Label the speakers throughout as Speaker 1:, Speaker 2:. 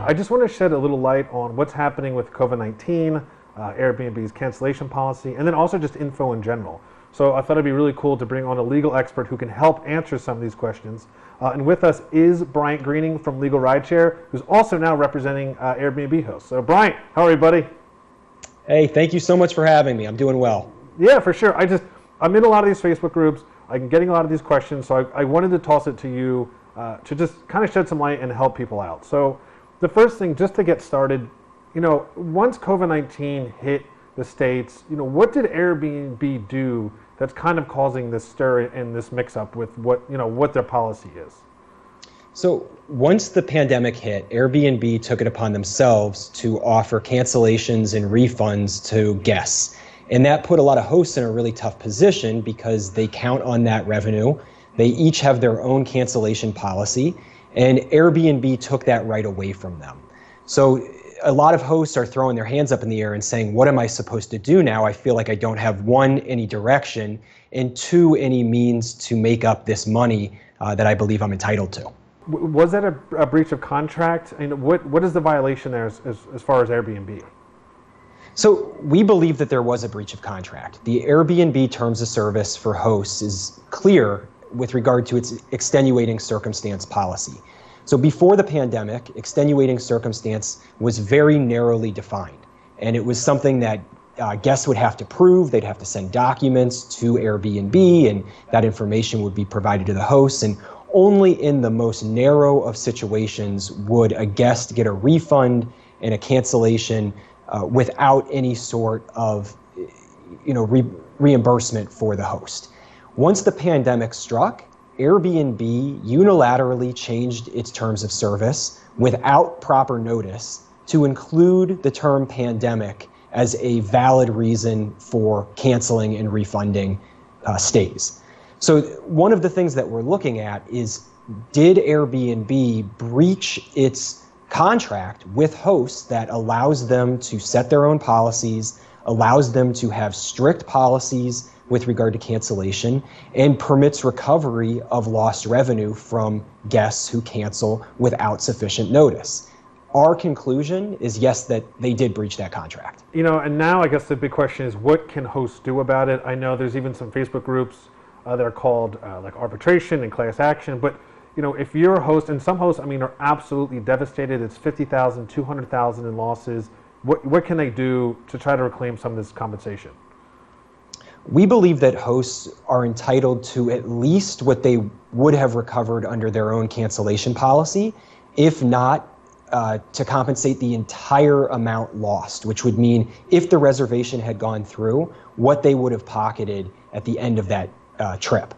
Speaker 1: I just want to shed a little light on what's happening with COVID-19, Airbnb's cancellation policy, and then also just info in general. So I thought it'd be really cool to bring on a legal expert who can help answer some of these questions. And with us is Bryant Greening from LegalRideshare, who's also now representing Airbnb Hosts. So Bryant, how are you, buddy?
Speaker 2: Hey, thank you so much for having me. I'm doing well.
Speaker 1: Yeah, for sure. I'm in a lot of these Facebook groups. I'm getting a lot of these questions, so I wanted to toss it to you to just kind of shed some light and help people out. So the first thing, just to get started, once COVID-19 hit the States, what did Airbnb do that's kind of causing this stir and this mix-up with what their policy is?
Speaker 2: So once the pandemic hit, Airbnb took it upon themselves to offer cancellations and refunds to guests. And that put a lot of hosts in a really tough position because they count on that revenue. They each have their own cancellation policy, and Airbnb took that right away from them. So a lot of hosts are throwing their hands up in the air and saying, what am I supposed to do now? I feel like I don't have, one, any direction, and two, any means to make up this money that I believe I'm entitled to.
Speaker 1: Was that a breach of contract? And what is the violation there as far as Airbnb?
Speaker 2: So we believe that there was a breach of contract. The Airbnb terms of service for hosts is clear with regard to its extenuating circumstance policy. So before the pandemic, extenuating circumstance was very narrowly defined. And it was something that guests would have to prove. They'd have to send documents to Airbnb, and that information would be provided to the hosts. And only in the most narrow of situations would a guest get a refund and a cancellation without any sort of reimbursement for the host. Once the pandemic struck, Airbnb unilaterally changed its terms of service without proper notice to include the term pandemic as a valid reason for canceling and refunding stays. So one of the things that we're looking at is, did Airbnb breach its contract with hosts that allows them to set their own policies, allows them to have strict policies with regard to cancellation, and permits recovery of lost revenue from guests who cancel without sufficient notice? Our conclusion is yes, that they did breach that contract.
Speaker 1: And now I guess the big question is, what can hosts do about it? I know there's even some Facebook groups that are called like arbitration and class action, but if you're a host, and some hosts, are absolutely devastated. It's $50,000, $200,000 in losses. What can they do to try to reclaim some of this compensation?
Speaker 2: We believe that hosts are entitled to at least what they would have recovered under their own cancellation policy, if not to compensate the entire amount lost, which would mean if the reservation had gone through, what they would have pocketed at the end of that trip.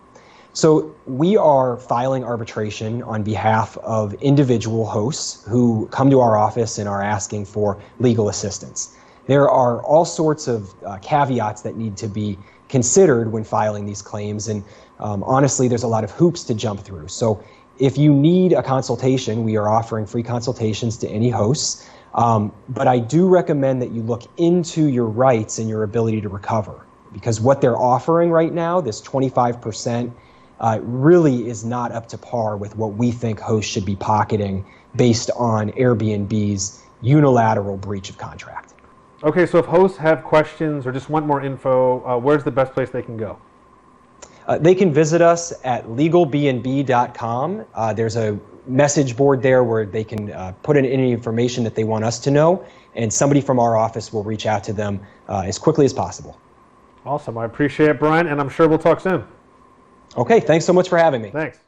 Speaker 2: So we are filing arbitration on behalf of individual hosts who come to our office and are asking for legal assistance. There are all sorts of caveats that need to be considered when filing these claims, and honestly, there's a lot of hoops to jump through. So if you need a consultation, we are offering free consultations to any hosts, but I do recommend that you look into your rights and your ability to recover, because what they're offering right now, this 25%, really is not up to par with what we think hosts should be pocketing based on Airbnb's unilateral breach of contract.
Speaker 1: Okay, so if hosts have questions or just want more info, where's the best place they can go?
Speaker 2: They can visit us at legalbnb.com. There's a message board there where they can put in any information that they want us to know, and somebody from our office will reach out to them as quickly as possible.
Speaker 1: Awesome. I appreciate it, Brian, and I'm sure we'll talk soon.
Speaker 2: Okay, thanks so much for having me.
Speaker 1: Thanks.